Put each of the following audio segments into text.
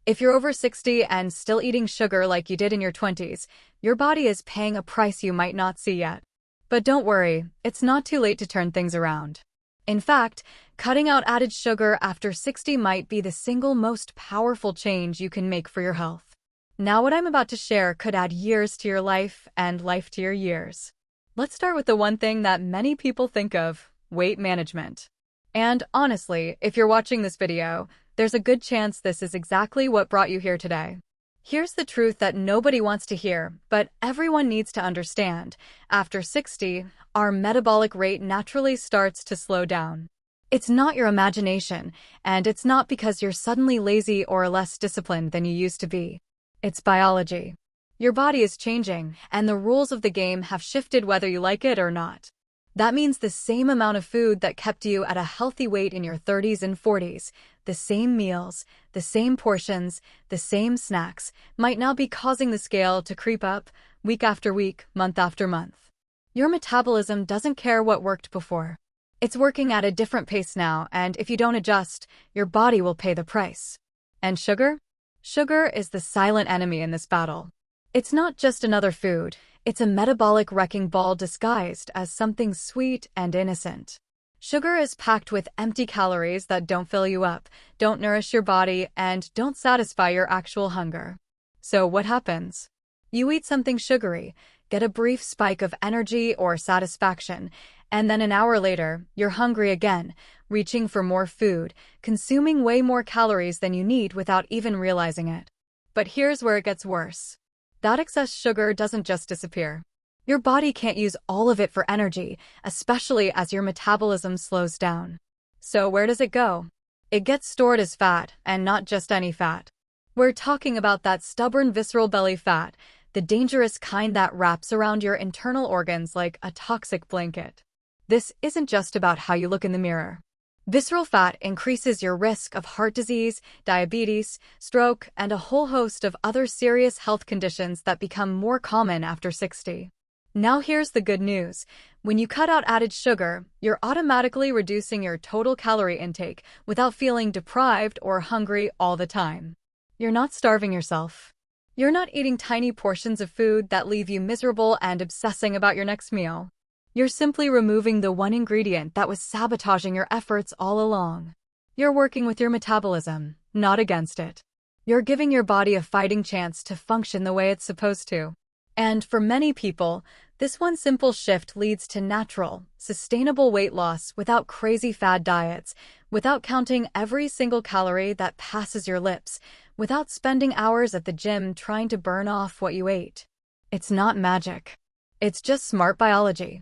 If you're over 60 and still eating sugar like you did in your 20s, your body is paying a price you might not see yet. But don't worry, it's not too late to turn things around. In fact, cutting out added sugar after 60 might be the single most powerful change you can make for your health. Now, what I'm about to share could add years to your life and life to your years. Let's start with the one thing that many people think of: weight management. And honestly, if you're watching this video, there's a good chance this is exactly what brought you here today. Here's the truth that nobody wants to hear, but everyone needs to understand. After 60, our metabolic rate naturally starts to slow down. It's not your imagination, and it's not because you're suddenly lazy or less disciplined than you used to be. It's biology. Your body is changing, and the rules of the game have shifted whether you like it or not. That means the same amount of food that kept you at a healthy weight in your 30s and 40s, the same meals, the same portions, the same snacks, might now be causing the scale to creep up week after week, month after month. Your metabolism doesn't care what worked before. It's working at a different pace now, and if you don't adjust, your body will pay the price. And sugar? Sugar is the silent enemy in this battle. It's not just another food. It's a metabolic wrecking ball disguised as something sweet and innocent. Sugar is packed with empty calories that don't fill you up, don't nourish your body, and don't satisfy your actual hunger. So what happens? You eat something sugary, get a brief spike of energy or satisfaction, and then an hour later, you're hungry again, reaching for more food, consuming way more calories than you need without even realizing it. But here's where it gets worse. That excess sugar doesn't just disappear. Your body can't use all of it for energy, especially as your metabolism slows down. So where does it go? It gets stored as fat, and not just any fat. We're talking about that stubborn visceral belly fat, the dangerous kind that wraps around your internal organs like a toxic blanket. This isn't just about how you look in the mirror. Visceral fat increases your risk of heart disease, diabetes, stroke, and a whole host of other serious health conditions that become more common after 60. Now here's the good news. When you cut out added sugar, you're automatically reducing your total calorie intake without feeling deprived or hungry all the time. You're not starving yourself. You're not eating tiny portions of food that leave you miserable and obsessing about your next meal. You're simply removing the one ingredient that was sabotaging your efforts all along. You're working with your metabolism, not against it. You're giving your body a fighting chance to function the way it's supposed to. And for many people, this one simple shift leads to natural, sustainable weight loss without crazy fad diets, without counting every single calorie that passes your lips, without spending hours at the gym trying to burn off what you ate. It's not magic. It's just smart biology.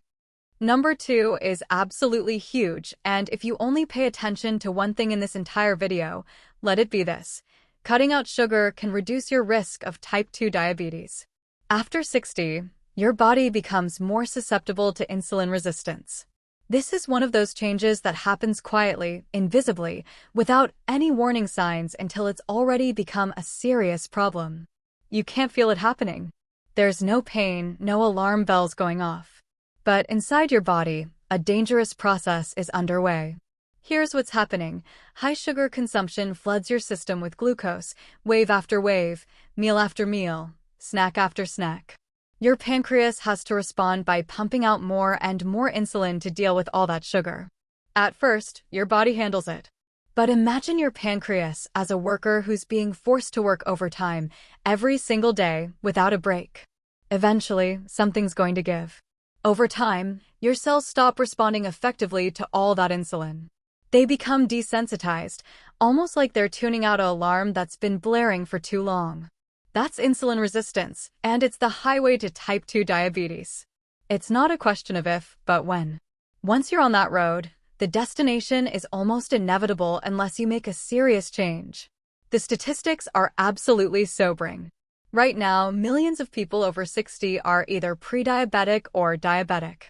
Number 2 is absolutely huge, and if you only pay attention to one thing in this entire video, let it be this: cutting out sugar can reduce your risk of type 2 diabetes. After 60, your body becomes more susceptible to insulin resistance. This is one of those changes that happens quietly, invisibly, without any warning signs until it's already become a serious problem. You can't feel it happening. There's no pain, no alarm bells going off. But inside your body, a dangerous process is underway. Here's what's happening. High sugar consumption floods your system with glucose, wave after wave, meal after meal, snack after snack. Your pancreas has to respond by pumping out more and more insulin to deal with all that sugar. At first, your body handles it. But imagine your pancreas as a worker who's being forced to work overtime every single day without a break. Eventually, something's going to give. Over time, your cells stop responding effectively to all that insulin. They become desensitized, almost like they're tuning out an alarm that's been blaring for too long. That's insulin resistance, and it's the highway to type 2 diabetes. It's not a question of if, but when. Once you're on that road, the destination is almost inevitable unless you make a serious change. The statistics are absolutely sobering. Right now, millions of people over 60 are either pre-diabetic or diabetic.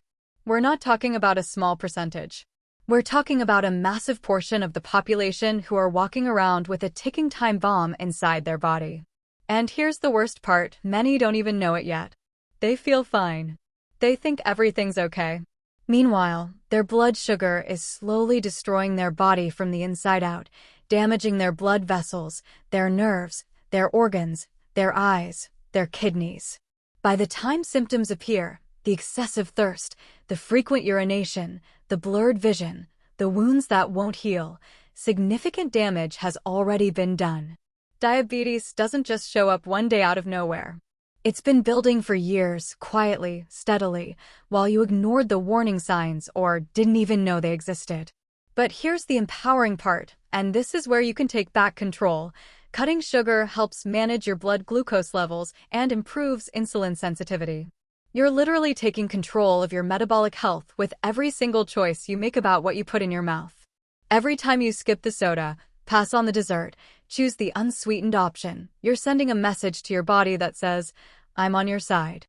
We're not talking about a small percentage. We're talking about a massive portion of the population who are walking around with a ticking time bomb inside their body. And here's the worst part: many don't even know it yet. They feel fine. They think everything's okay. Meanwhile, their blood sugar is slowly destroying their body from the inside out, damaging their blood vessels, their nerves, their organs, their eyes, their kidneys. By the time symptoms appear, the excessive thirst, the frequent urination, the blurred vision, the wounds that won't heal, significant damage has already been done. Diabetes doesn't just show up one day out of nowhere. It's been building for years, quietly, steadily, while you ignored the warning signs or didn't even know they existed. But here's the empowering part, and this is where you can take back control. Cutting sugar helps manage your blood glucose levels and improves insulin sensitivity. You're literally taking control of your metabolic health with every single choice you make about what you put in your mouth. Every time you skip the soda, pass on the dessert, choose the unsweetened option, you're sending a message to your body that says, I'm on your side.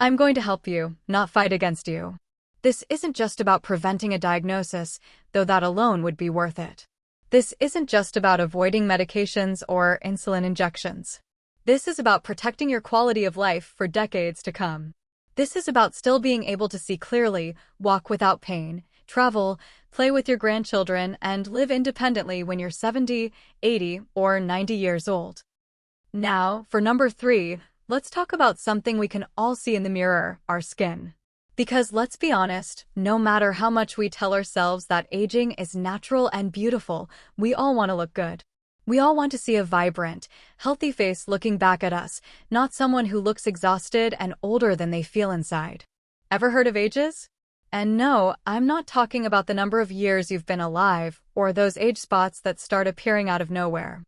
I'm going to help you, not fight against you. This isn't just about preventing a diagnosis, though that alone would be worth it. This isn't just about avoiding medications or insulin injections. This is about protecting your quality of life for decades to come. This is about still being able to see clearly, walk without pain, travel, play with your grandchildren, and live independently when you're 70, 80, or 90 years old. Now, for number 3, let's talk about something we can all see in the mirror, our skin. Because let's be honest, no matter how much we tell ourselves that aging is natural and beautiful, we all want to look good. We all want to see a vibrant, healthy face looking back at us, not someone who looks exhausted and older than they feel inside. Ever heard of ages? And no, I'm not talking about the number of years you've been alive or those age spots that start appearing out of nowhere.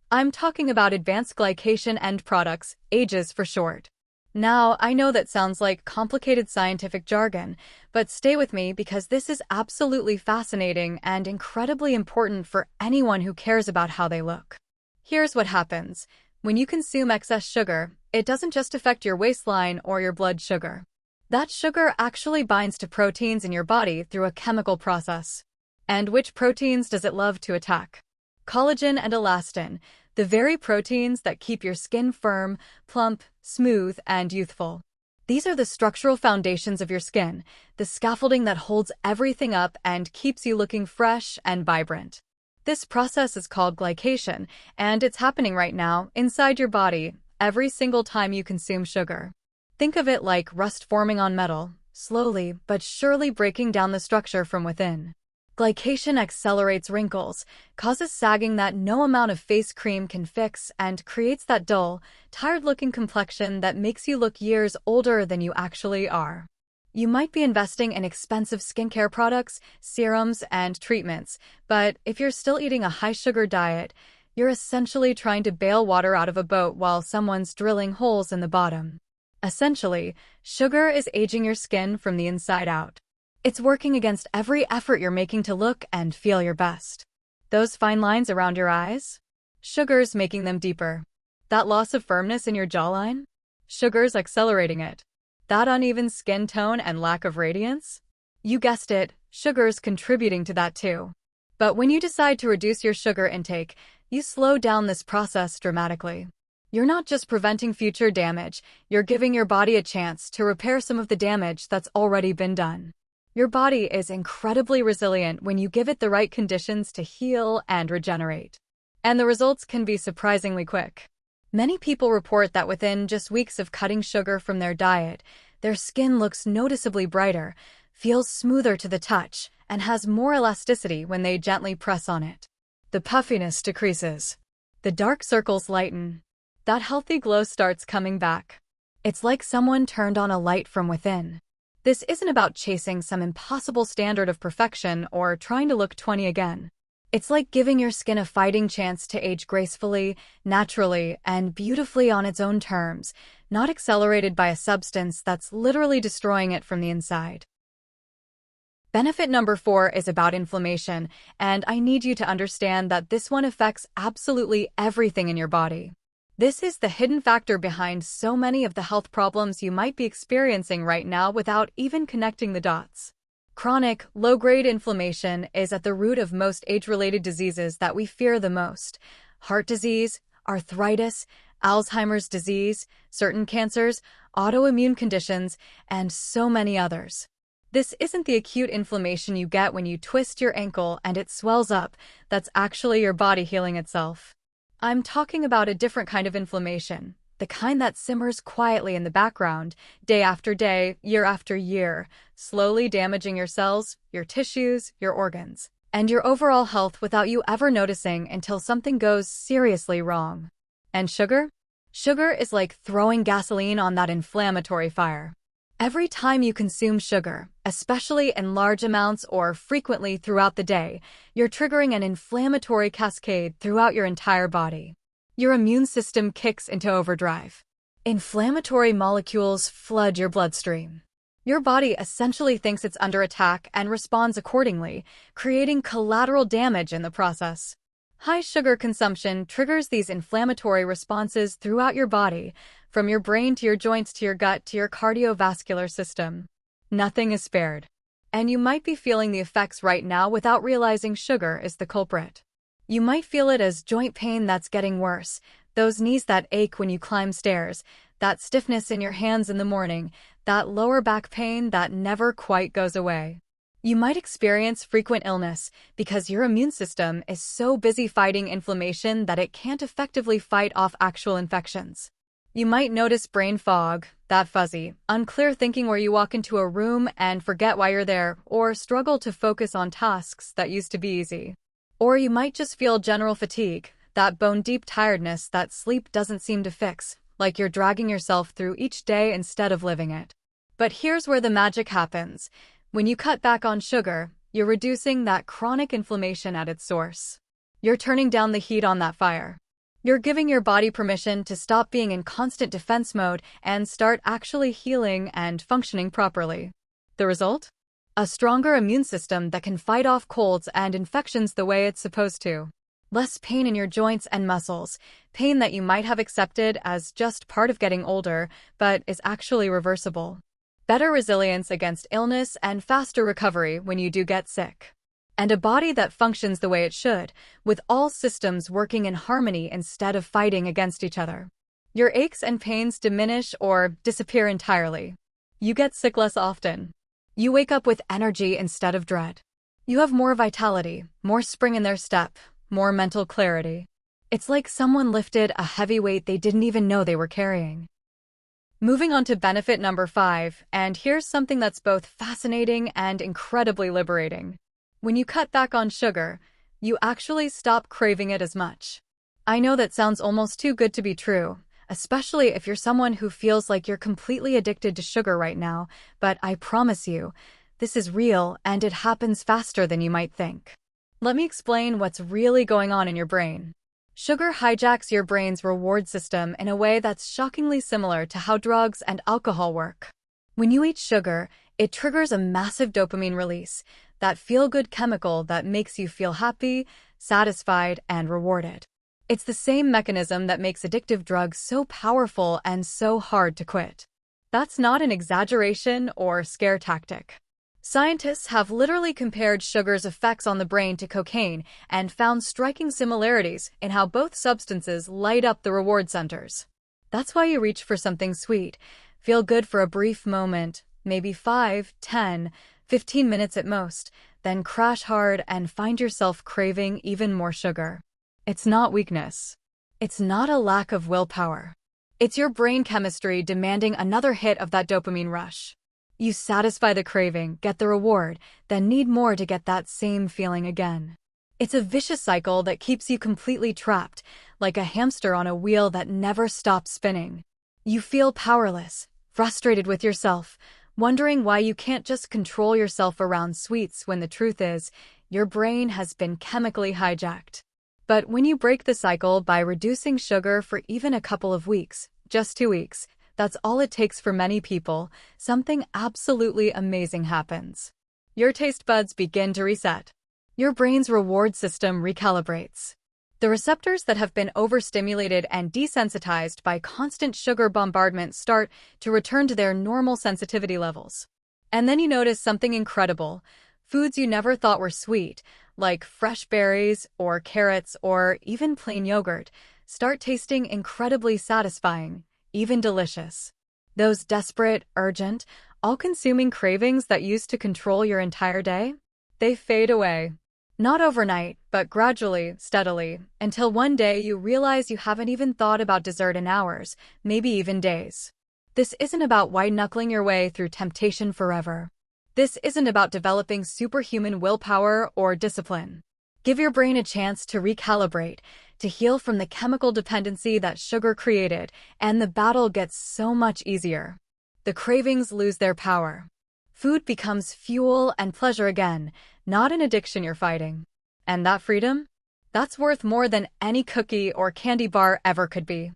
I'm talking about advanced glycation end products, AGEs for short. Now, I know that sounds like complicated scientific jargon, but stay with me because this is absolutely fascinating and incredibly important for anyone who cares about how they look. Here's what happens. When you consume excess sugar, it doesn't just affect your waistline or your blood sugar. That sugar actually binds to proteins in your body through a chemical process. And which proteins does it love to attack? Collagen and elastin, the very proteins that keep your skin firm, plump, smooth, and youthful. These are the structural foundations of your skin, the scaffolding that holds everything up and keeps you looking fresh and vibrant. This process is called glycation, and it's happening right now inside your body every single time you consume sugar. Think of it like rust forming on metal, slowly but surely breaking down the structure from within. Glycation accelerates wrinkles, causes sagging that no amount of face cream can fix, and creates that dull, tired-looking complexion that makes you look years older than you actually are. You might be investing in expensive skincare products, serums, and treatments, but if you're still eating a high-sugar diet, you're essentially trying to bail water out of a boat while someone's drilling holes in the bottom. Essentially, sugar is aging your skin from the inside out. It's working against every effort you're making to look and feel your best. Those fine lines around your eyes? Sugar's making them deeper. That loss of firmness in your jawline? Sugar's accelerating it. That uneven skin tone and lack of radiance? You guessed it, sugar's contributing to that too. But when you decide to reduce your sugar intake, you slow down this process dramatically. You're not just preventing future damage, you're giving your body a chance to repair some of the damage that's already been done. Your body is incredibly resilient when you give it the right conditions to heal and regenerate. And the results can be surprisingly quick. Many people report that within just weeks of cutting sugar from their diet, their skin looks noticeably brighter, feels smoother to the touch, and has more elasticity when they gently press on it. The puffiness decreases. The dark circles lighten. That healthy glow starts coming back. It's like someone turned on a light from within. This isn't about chasing some impossible standard of perfection or trying to look 20 again. It's like giving your skin a fighting chance to age gracefully, naturally, and beautifully on its own terms, not accelerated by a substance that's literally destroying it from the inside. Benefit number 4 is about inflammation, and I need you to understand that this one affects absolutely everything in your body. This is the hidden factor behind so many of the health problems you might be experiencing right now without even connecting the dots. Chronic, low-grade inflammation is at the root of most age-related diseases that we fear the most: heart disease, arthritis, Alzheimer's disease, certain cancers, autoimmune conditions, and so many others. This isn't the acute inflammation you get when you twist your ankle and it swells up. That's actually your body healing itself. I'm talking about a different kind of inflammation, the kind that simmers quietly in the background, day after day, year after year, slowly damaging your cells, your tissues, your organs, and your overall health without you ever noticing until something goes seriously wrong. And sugar? Sugar is like throwing gasoline on that inflammatory fire. Every time you consume sugar, especially in large amounts or frequently throughout the day, you're triggering an inflammatory cascade throughout your entire body. Your immune system kicks into overdrive. Inflammatory molecules flood your bloodstream. Your body essentially thinks it's under attack and responds accordingly, creating collateral damage in the process. High sugar consumption triggers these inflammatory responses throughout your body, from your brain to your joints to your gut to your cardiovascular system. Nothing is spared. And you might be feeling the effects right now without realizing sugar is the culprit. You might feel it as joint pain that's getting worse, those knees that ache when you climb stairs, that stiffness in your hands in the morning, that lower back pain that never quite goes away. You might experience frequent illness because your immune system is so busy fighting inflammation that it can't effectively fight off actual infections. You might notice brain fog, that fuzzy, unclear thinking where you walk into a room and forget why you're there, or struggle to focus on tasks that used to be easy. Or you might just feel general fatigue, that bone-deep tiredness that sleep doesn't seem to fix, like you're dragging yourself through each day instead of living it. But here's where the magic happens. When you cut back on sugar, you're reducing that chronic inflammation at its source. You're turning down the heat on that fire. You're giving your body permission to stop being in constant defense mode and start actually healing and functioning properly. The result? A stronger immune system that can fight off colds and infections the way it's supposed to. Less pain in your joints and muscles, pain that you might have accepted as just part of getting older, but is actually reversible. Better resilience against illness and faster recovery when you do get sick. And a body that functions the way it should, with all systems working in harmony instead of fighting against each other. Your aches and pains diminish or disappear entirely. You get sick less often. You wake up with energy instead of dread. You have more vitality, more spring in their step, more mental clarity. It's like someone lifted a heavy weight they didn't even know they were carrying. Moving on to benefit number 5, and here's something that's both fascinating and incredibly liberating. When you cut back on sugar, you actually stop craving it as much. I know that sounds almost too good to be true, especially if you're someone who feels like you're completely addicted to sugar right now, but I promise you, this is real and it happens faster than you might think. Let me explain what's really going on in your brain. Sugar hijacks your brain's reward system in a way that's shockingly similar to how drugs and alcohol work. When you eat sugar, it triggers a massive dopamine release, that feel-good chemical that makes you feel happy, satisfied, and rewarded. It's the same mechanism that makes addictive drugs so powerful and so hard to quit. That's not an exaggeration or scare tactic. Scientists have literally compared sugar's effects on the brain to cocaine and found striking similarities in how both substances light up the reward centers. That's why you reach for something sweet, feel good for a brief moment, maybe 5, 10, 15 minutes at most, then crash hard and find yourself craving even more sugar. It's not weakness. It's not a lack of willpower. It's your brain chemistry demanding another hit of that dopamine rush. You satisfy the craving, get the reward, then need more to get that same feeling again. It's a vicious cycle that keeps you completely trapped, like a hamster on a wheel that never stops spinning. You feel powerless, frustrated with yourself, wondering why you can't just control yourself around sweets when the truth is, your brain has been chemically hijacked. But when you break the cycle by reducing sugar for even a couple of weeks, just 2 weeks, that's all it takes for many people, something absolutely amazing happens. Your taste buds begin to reset. Your brain's reward system recalibrates. The receptors that have been overstimulated and desensitized by constant sugar bombardment start to return to their normal sensitivity levels. And then you notice something incredible. Foods you never thought were sweet, like fresh berries or carrots or even plain yogurt, start tasting incredibly satisfying, even delicious. Those desperate, urgent, all-consuming cravings that used to control your entire day? They fade away. Not overnight, but gradually, steadily, until one day you realize you haven't even thought about dessert in hours, maybe even days. This isn't about white-knuckling your way through temptation forever. This isn't about developing superhuman willpower or discipline. Give your brain a chance to recalibrate, to heal from the chemical dependency that sugar created, and the battle gets so much easier. The cravings lose their power. Food becomes fuel and pleasure again, not an addiction you're fighting. And that freedom? That's worth more than any cookie or candy bar ever could be.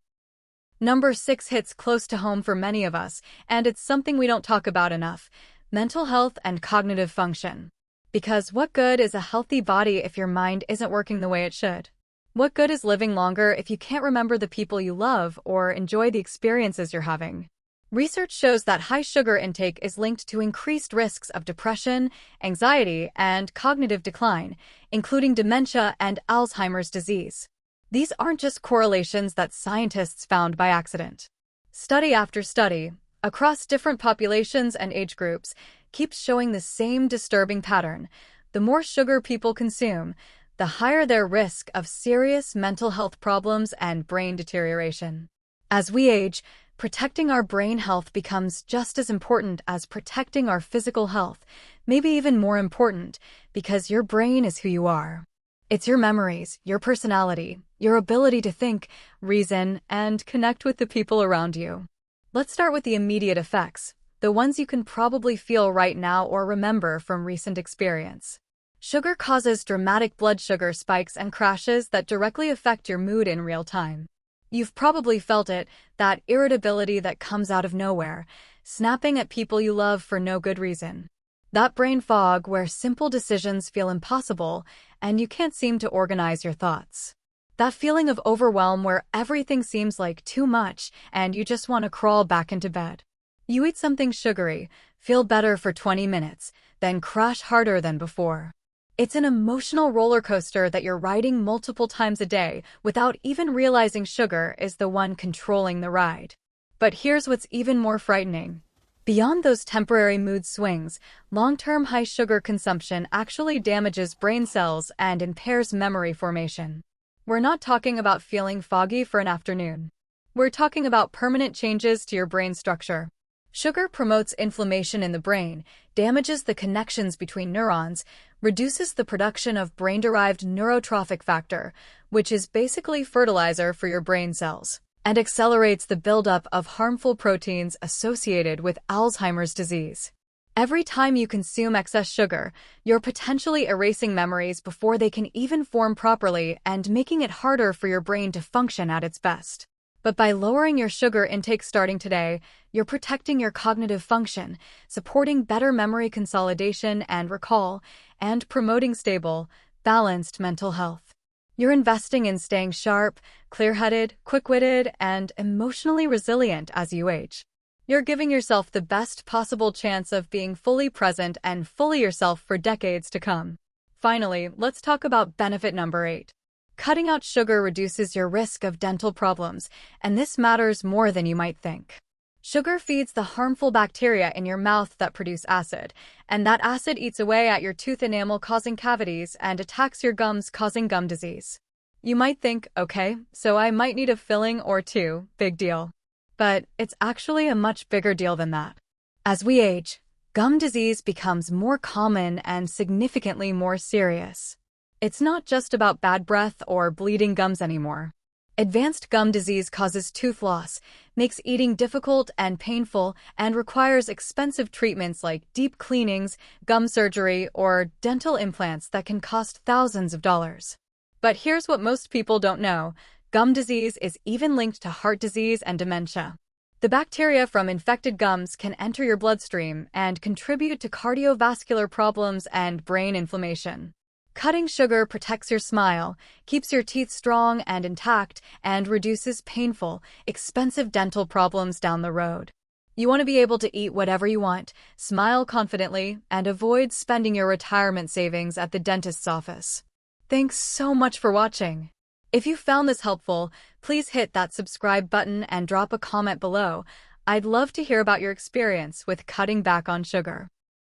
Number 6 hits close to home for many of us, and it's something we don't talk about enough: mental health and cognitive function. Because what good is a healthy body if your mind isn't working the way it should? What good is living longer if you can't remember the people you love or enjoy the experiences you're having? Research shows that high sugar intake is linked to increased risks of depression, anxiety, and cognitive decline, including dementia and Alzheimer's disease. These aren't just correlations that scientists found by accident. Study after study, across different populations and age groups, keeps showing the same disturbing pattern. The more sugar people consume, the higher their risk of serious mental health problems and brain deterioration. As we age, protecting our brain health becomes just as important as protecting our physical health, maybe even more important, because your brain is who you are. It's your memories, your personality, your ability to think, reason, and connect with the people around you. Let's start with the immediate effects, the ones you can probably feel right now or remember from recent experience. Sugar causes dramatic blood sugar spikes and crashes that directly affect your mood in real time. You've probably felt it, that irritability that comes out of nowhere, snapping at people you love for no good reason. That brain fog where simple decisions feel impossible and you can't seem to organize your thoughts. That feeling of overwhelm where everything seems like too much and you just want to crawl back into bed. You eat something sugary, feel better for 20 minutes, then crash harder than before. It's an emotional roller coaster that you're riding multiple times a day without even realizing sugar is the one controlling the ride. But here's what's even more frightening. Beyond those temporary mood swings, long-term high sugar consumption actually damages brain cells and impairs memory formation. We're not talking about feeling foggy for an afternoon. We're talking about permanent changes to your brain structure. Sugar promotes inflammation in the brain, damages the connections between neurons, reduces the production of brain-derived neurotrophic factor, which is basically fertilizer for your brain cells, and accelerates the buildup of harmful proteins associated with Alzheimer's disease. Every time you consume excess sugar, you're potentially erasing memories before they can even form properly and making it harder for your brain to function at its best. But by lowering your sugar intake starting today, you're protecting your cognitive function, supporting better memory consolidation and recall, and promoting stable, balanced mental health. You're investing in staying sharp, clear-headed, quick-witted, and emotionally resilient as you age. You're giving yourself the best possible chance of being fully present and fully yourself for decades to come. Finally, let's talk about benefit number 8. Cutting out sugar reduces your risk of dental problems, and this matters more than you might think. Sugar feeds the harmful bacteria in your mouth that produce acid, and that acid eats away at your tooth enamel, causing cavities, and attacks your gums, causing gum disease. You might think, okay, so I might need a filling or two, big deal. But it's actually a much bigger deal than that. As we age, gum disease becomes more common and significantly more serious. It's not just about bad breath or bleeding gums anymore. Advanced gum disease causes tooth loss, makes eating difficult and painful, and requires expensive treatments like deep cleanings, gum surgery, or dental implants that can cost thousands of dollars. But here's what most people don't know. Gum disease is even linked to heart disease and dementia. The bacteria from infected gums can enter your bloodstream and contribute to cardiovascular problems and brain inflammation. Cutting sugar protects your smile, keeps your teeth strong and intact, and reduces painful, expensive dental problems down the road. You want to be able to eat whatever you want, smile confidently, and avoid spending your retirement savings at the dentist's office. Thanks so much for watching. If you found this helpful, please hit that subscribe button and drop a comment below. I'd love to hear about your experience with cutting back on sugar.